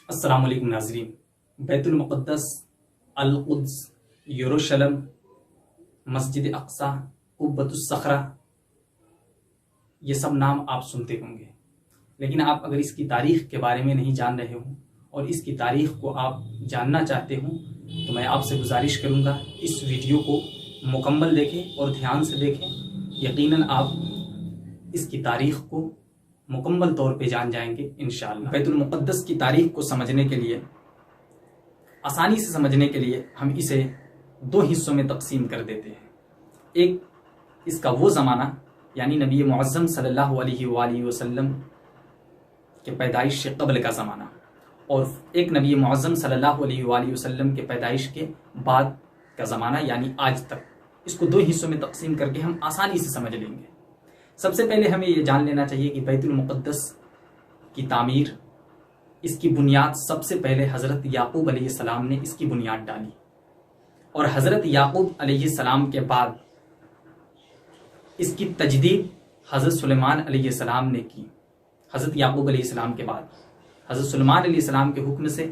السلام علیکم ناظرین۔ بیت المقدس، القدس، یروشلم، مسجد اقصی، قبۃ الصخرہ، یہ سب نام آپ سنتے ہوں گے، لیکن آپ اگر اس کی تاریخ کے بارے میں نہیں جان رہے ہوں اور اس کی تاریخ کو آپ جاننا چاہتے ہوں تو میں آپ سے گزارش کروں گا اس ویڈیو کو مکمل دیکھیں اور دھیان سے دیکھیں۔ یقیناً آپ اس کی تاریخ کو مکمل طور پہ جان جائیں گے انشاءاللہ۔ بیت المقدس کی تاریخ کو سمجھنے کے لیے، آسانی سے سمجھنے کے لیے ہم اسے دو حصوں میں تقسیم کر دیتے ہیں۔ ایک اس کا وہ زمانہ یعنی نبی معظم صلی اللہ علیہ وآلہ وسلم کے پیدائش سے قبل کا زمانہ، اور ایک نبی معظم صلی اللہ علیہ وآلہ وسلم کے پیدائش کے بعد کا زمانہ یعنی آج تک۔ اس کو دو حصوں میں تقسیم کر کے ہم آسانی سے سمجھ لیں گے۔ سب سے پہلے ہمیں یہ جان لینا چاہیے کہ بیت المقدس کی تعمیر، اس کی بنیاد سب سے پہلے حضرت یعقوب علیہ السلام نے اس کی بنیاد ڈالی، اور حضرت یعقوب علیہ السلام کے بعد اس کی تجدید حضرت سلیمان علیہ السلام نے کی۔ حضرت یعقوب علیہ السلام کے بعد حضرت سلیمان علیہ السلام کے حکم سے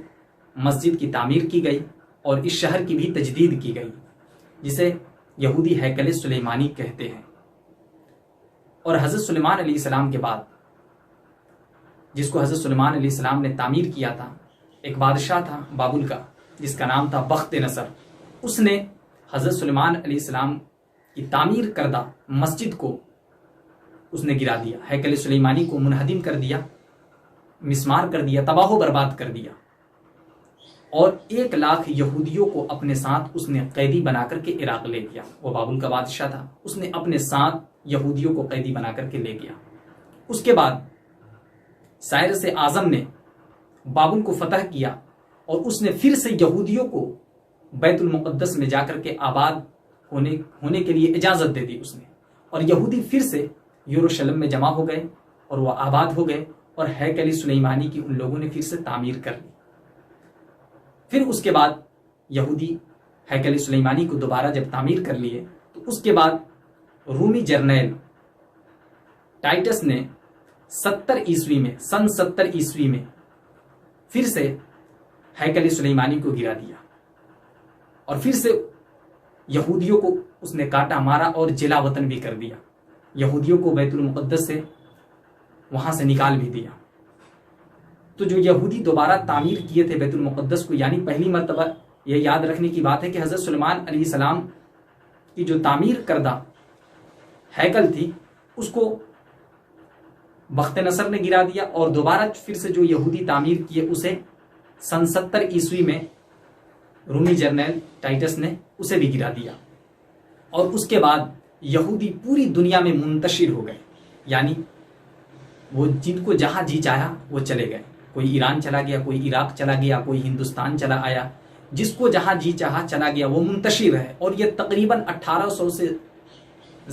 مسجد کی تعمیر کی گئی اور اس شہر کی بھی تجدید کی گئی، جسے یہودی ہیکل سلیمانی کہتے ہیں۔ اور حضرت سلیمان علیہ السلام کے بعد، جس کو حضرت سلیمان علیہ السلام نے تعمیر کیا تھا، ایک بادشاہ تھا بابل کا جس کا نام تھا بخت نصر، اس نے حضرت سلیمان علیہ السلام کی تعمیر کردہ مسجد کو اس نے گرا دیا، ہیکل سلیمانی کو منہدم کر دیا، مسمار کر دیا، تباہ و برباد کر دیا، اور 1,00,000 یہودیوں کو اپنے ساتھ اس نے قیدی بنا کر کے عراق لے گیا۔ وہ بابل کا بادشاہ تھا، اس نے اپنے ساتھ یہودیوں کو قیدی بنا کر کے لے گیا۔ اس کے بعد سائرس اعظم نے بابل کو فتح کیا اور اس نے پھر سے یہودیوں کو بیت المقدس میں جا کر کے آباد ہونے کے لیے اجازت دے دی اس نے، اور یہودی پھر سے یروشلم میں جمع ہو گئے اور وہ آباد ہو گئے، اور ہیکل سلیمانی کی ان لوگوں نے پھر سے تعمیر کر لی۔ پھر اس کے بعد یہودی ہیکل سلیمانی کو دوبارہ جب تعمیر کر لیے تو اس کے بعد رومی جرنیل ٹائٹس نے 70 عیسوی میں، سن 70 عیسوی میں پھر سے ہیکل سلیمانی کو گرا دیا، اور پھر سے یہودیوں کو اس نے کاٹا مارا اور جلا وطن بھی کر دیا۔ یہودیوں کو بیت المقدس سے وہاں سے نکال بھی دیا۔ تو جو یہودی دوبارہ تعمیر کیے تھے بیت المقدس کو، یعنی پہلی مرتبہ یہ یاد رکھنے کی بات ہے کہ حضرت سلیمان علیہ السلام کی جو تعمیر کردہ ہیکل تھی اس کو بخت نصر نے گرا دیا، اور دوبارہ پھر سے جو یہودی تعمیر کیے اسے سن 70 عیسوی میں رومی جرنیل ٹائٹس نے اسے بھی گرا دیا۔ اور اس کے بعد یہودی پوری دنیا میں منتشر ہو گئے، یعنی وہ جن کو جہاں جی چاہا وہ چلے گئے، کوئی ایران چلا گیا، کوئی عراق چلا گیا، کوئی ہندوستان چلا آیا، جس کو جہاں جی چاہا چلا گیا، وہ منتشر ہے۔ اور یہ تقریباً 1800 سے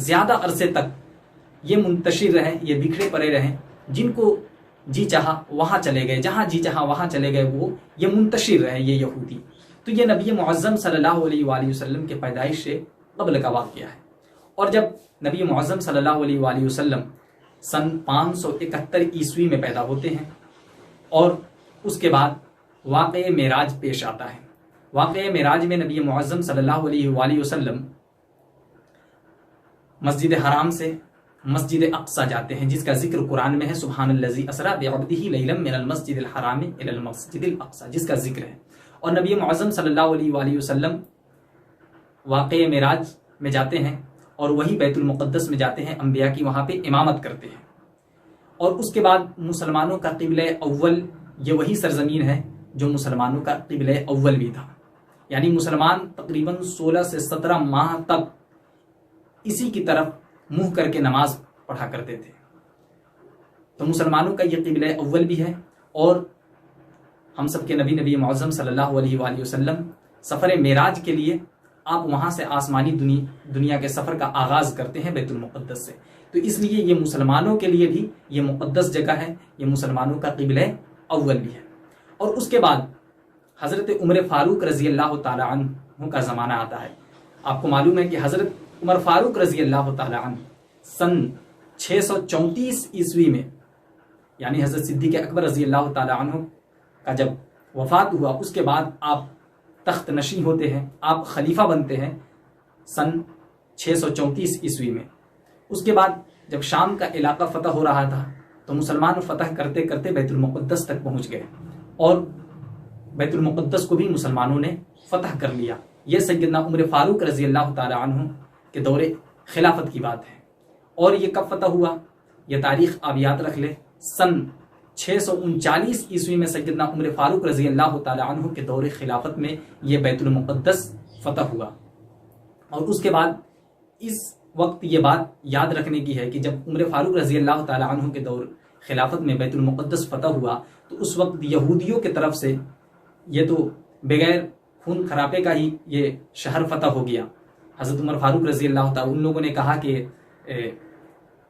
زیادہ عرصے تک یہ منتشر رہے، یہ بکھرے پڑے رہے، جن کو جی چاہا وہاں چلے گئے، جہاں جی چاہا وہاں چلے گئے، وہ یہ منتشر رہے یہ یہودی۔ تو یہ نبی معظم صلی اللہ علیہ وآلہ وسلم کے پیدائش سے قبل کا واقعہ ہے۔ اور جب نبی معظم صلی اللہ علیہ وآلہ وسلم سن 571 عیسوی میں پیدا ہوتے ہیں، اور اس کے بعد واقعہ معراج پیش آتا ہے۔ واقعہ معراج میں نبی معظم صلی اللہ علیہ وآلہ وسلم مسجد حرام سے مسجد اقصی جاتے ہیں، جس کا ذکر قرآن میں ہے، سبحان الذی اسری بعبدہ لیلا من المسجد الحرام الی المسجد الاقصی، جس کا ذکر ہے۔ اور نبی معظم صلی اللہ علیہ وآلہ وسلم واقعہ معراج میں جاتے ہیں اور وہی بیت المقدس میں جاتے ہیں، انبیاء کی وہاں پہ امامت کرتے ہیں۔ اور اس کے بعد مسلمانوں کا قبلہ اول، یہ وہی سرزمین ہے جو مسلمانوں کا قبلہ اول بھی تھا، یعنی مسلمان تقریباً 16 سے 17 ماہ تک اسی کی طرف منہ کر کے نماز پڑھا کرتے تھے۔ تو مسلمانوں کا یہ قبلہ اول بھی ہے، اور ہم سب کے نبی معظم صلی اللہ علیہ وآلہ وسلم سفر معراج کے لیے آپ وہاں سے آسمانی دنیا کے سفر کا آغاز کرتے ہیں بیت المقدس سے۔ تو اس لیے یہ مسلمانوں کے لیے بھی یہ مقدس جگہ ہے، یہ مسلمانوں کا قبلہ اول بھی ہے۔ اور اس کے بعد حضرت عمر فاروق رضی اللہ تعالی عنہ کا زمانہ آتا ہے۔ آپ کو معلوم ہے کہ حضرت عمر فاروق رضی اللہ تعالی عنہ سن 634 عیسوی میں، یعنی حضرت صدیق اکبر رضی اللہ تعالی عنہ کا جب وفات ہوا اس کے بعد آپ تخت نشین ہوتے ہیں، آپ خلیفہ بنتے ہیں سن 634 عیسوی میں۔ اس کے بعد جب شام کا علاقہ فتح ہو رہا تھا تو مسلمان فتح کرتے کرتے بیت المقدس تک پہنچ گئے، اور بیت المقدس کو بھی مسلمانوں نے فتح کر لیا۔ یہ سیدنا عمر فاروق رضی اللہ تعالی عنہ کے دور خلافت کی بات ہے۔ اور یہ کب فتح ہوا؟ یہ تاریخ آپ یاد رکھ لیں، سن 639 عیسوی میں سیدنا عمر فاروق رضی اللہ تعالی عنہ کے دور خلافت میں یہ بیت المقدس فتح ہوا۔ اور اس کے بعد اس وقت یہ بات یاد رکھنے کی ہے کہ جب عمر فاروق رضی اللہ تعالی عنہ کے دور خلافت میں بیت المقدس فتح ہوا تو اس وقت یہودیوں کے طرف سے یہ تو بغیر خون خرابے کا ہی یہ شہر فتح ہو گیا۔ حضرت عمر فاروق رضی اللہ تعالی، ان لوگوں نے کہا کہ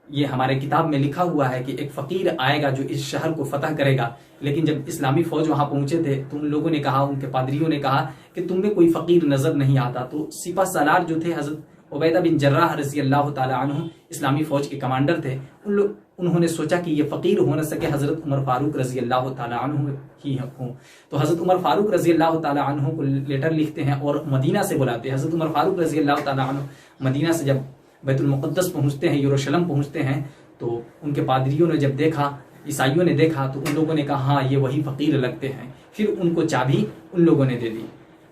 یہ ہمارے کتاب میں لکھا ہوا ہے کہ ایک فقیر آئے گا جو اس شہر کو فتح کرے گا، لیکن جب اسلامی فوج وہاں پہنچے تھے تو ان لوگوں نے کہا، ان کے پادریوں نے کہا کہ تم میں کوئی فقیر نظر نہیں آتا۔ تو سپہ سالار جو تھے حضرت عبیدہ بن جراح رضی اللہ تعالی عنہ، اسلامی فوج کے کمانڈر تھے، انہوں نے سوچا کہ یہ فقیر ہو نہ سکے حضرت عمر فاروق رضی اللہ تعالی عنہ ہی ہوں، تو حضرت عمر فاروق رضی اللہ تعالی عنہ کو لیٹر لکھتے ہیں اور مدینہ سے بلاتے ہیں۔ حضرت عمر فاروق رضی اللہ تعالی عنہ مدینہ سے جب بیت المقدس پہنچتے ہیں، یروشلم پہنچتے ہیں، تو ان کے پادریوں نے جب دیکھا، عیسائیوں نے دیکھا، تو ان لوگوں نے کہا ہاں یہ وہی فقیر لگتے ہیں، پھر ان کو چابی ان لوگوں نے دے دی۔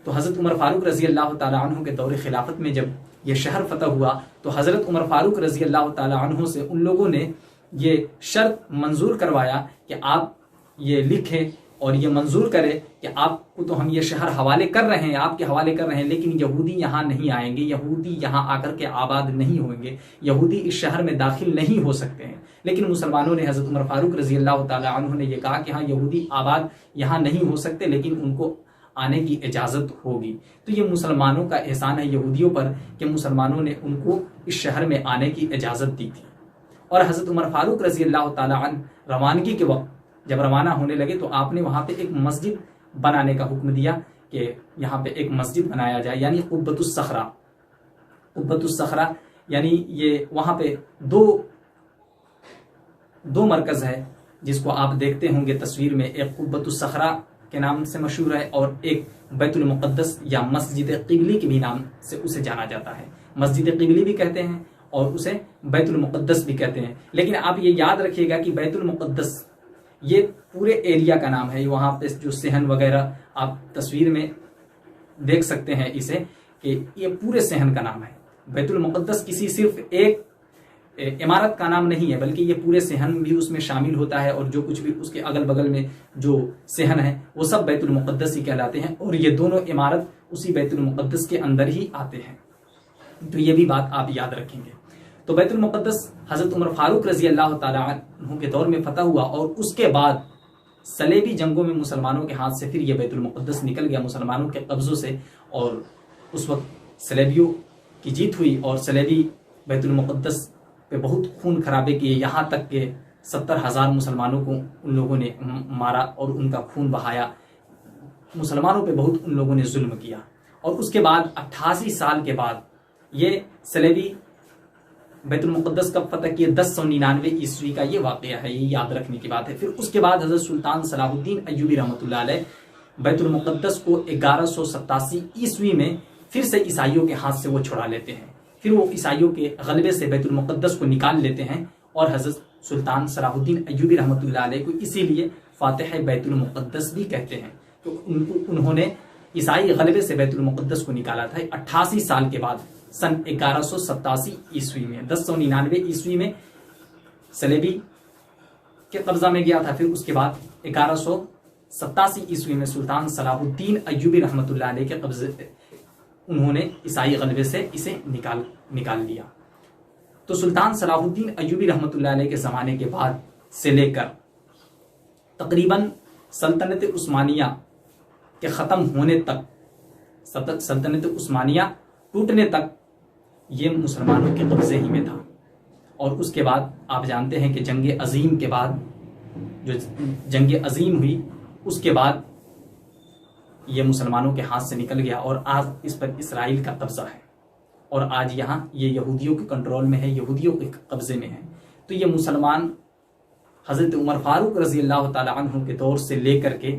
تو حضرت عمر فاروق رضی اللہ تعالی عنہ کے دور خلافت میں جب یہ شہر فتح ہوا تو حضرت عمر فاروق رضی اللہ تعالی عنہ سے ان لوگوں نے یہ شرط منظور کروایا کہ آپ یہ لکھیں اور یہ منظور کرے کہ آپ کو تو ہم یہ شہر حوالے کر رہے ہیں، آپ کے حوالے کر رہے ہیں، لیکن یہودی یہاں نہیں آئیں گے، یہودی یہاں آ کر کے آباد نہیں ہوئیں گے، یہودی اس شہر میں داخل نہیں ہو سکتے ہیں۔ لیکن مسلمانوں نے، حضرت عمر فاروق رضی اللہ تعالی عنہ نے یہ کہا کہ ہاں یہودی آباد یہاں نہیں ہو سکتے، لیکن ان کو آنے کی اجازت ہوگی۔ تو یہ مسلمانوں کا احسان ہے یہودیوں پر کہ مسلمانوں نے ان کو اس شہر میں آنے کی اجازت دی تھی۔ اور حضرت عمر فاروق رضی اللہ تعالی عنہ روانگی کے وقت جب روانہ ہونے لگے تو آپ نے وہاں پہ ایک مسجد بنانے کا حکم دیا کہ یہاں پہ ایک مسجد بنایا جائے، یعنی قبۃ الصخرہ۔ قبۃ الصخرہ یعنی یہ وہاں پہ دو مرکز ہے جس کو آپ دیکھتے ہوں گے تصویر میں، ایک قبۃ الصخرہ کے نام سے مشہور ہے اور ایک بیت المقدس یا مسجد قبلی کے بھی نام سے اسے جانا جاتا ہے۔ مسجد قبلی بھی کہتے ہیں اور اسے بیت المقدس بھی کہتے ہیں، لیکن آپ یہ یاد رکھیے گا کہ بیت المقدس یہ پورے ایریا کا نام ہے۔ وہاں پہ جو صحن وغیرہ آپ تصویر میں دیکھ سکتے ہیں اسے، کہ یہ پورے صحن کا نام ہے۔ بیت المقدس کسی صرف ایک عمارت کا نام نہیں ہے، بلکہ یہ پورے صحن بھی اس میں شامل ہوتا ہے، اور جو کچھ بھی اس کے اگل بغل میں جو صحن ہے وہ سب بیت المقدس ہی کہلاتے ہیں، اور یہ دونوں عمارت اسی بیت المقدس کے اندر ہی آتے ہیں۔ تو یہ بھی بات آپ یاد رکھیں گے۔ تو بیت المقدس حضرت عمر فاروق رضی اللہ تعالی عنہ کے دور میں فتح ہوا، اور اس کے بعد صلیبی جنگوں میں مسلمانوں کے ہاتھ سے پھر یہ بیت المقدس نکل گیا مسلمانوں کے قبضوں سے، اور اس وقت صلیبیوں کی جیت ہوئی، اور صلیبی بیت المقدس پہ بہت خون خرابے کیے، یہاں تک کہ 70,000 مسلمانوں کو ان لوگوں نے مارا اور ان کا خون بہایا۔ مسلمانوں پہ بہت ان لوگوں نے ظلم کیا۔ اور اس کے بعد 88 سال کے بعد یہ صلیبی بیت المقدس کب فتح کیے؟ 1099 عیسوی کا یہ واقعہ ہے، یہ یاد رکھنے کی بات ہے۔ پھر اس کے بعد حضرت سلطان صلاح الدین ایوبی رحمۃ اللہ علیہ بیت المقدس کو 1187 عیسوی میں پھر سے عیسائیوں کے ہاتھ سے وہ چھڑا لیتے ہیں، پھر وہ عیسائیوں کے غلبے سے بیت المقدس کو نکال لیتے ہیں، اور حضرت سلطان صلاح الدین ایوبی رحمۃ اللہ علیہ کو اسی لیے فاتح بیت المقدس بھی کہتے ہیں، تو انہوں نے عیسائی غلبے سے بیت المقدس کو نکالا تھا 88 سال کے بعد، سن 1187 عیسوی میں۔ 1099 عیسوی میں صلیبی کے قبضہ میں گیا تھا، پھر اس کے بعد 1187 عیسوی میں سلطان صلاح الدین ایوبی رحمۃ اللہ علیہ کے قبضے انہوں نے عیسائی غلبے سے اسے نکال لیا۔ تو سلطان صلاح الدین ایوبی رحمۃ اللہ علیہ کے زمانے کے بعد سے لے کر تقریباً سلطنت عثمانیہ کے ختم ہونے تک، سلطنت عثمانیہ ٹوٹنے تک یہ مسلمانوں کے قبضے ہی میں تھا۔ اور اس کے بعد آپ جانتے ہیں کہ جنگ عظیم کے بعد، جو جنگ عظیم ہوئی اس کے بعد یہ مسلمانوں کے ہاتھ سے نکل گیا، اور آج اس پر اسرائیل کا قبضہ ہے، اور آج یہاں یہ یہودیوں کے کنٹرول میں ہے، یہودیوں کے قبضے میں ہے۔ تو یہ مسلمان حضرت عمر فاروق رضی اللہ تعالی عنہ کے دور سے لے کر کے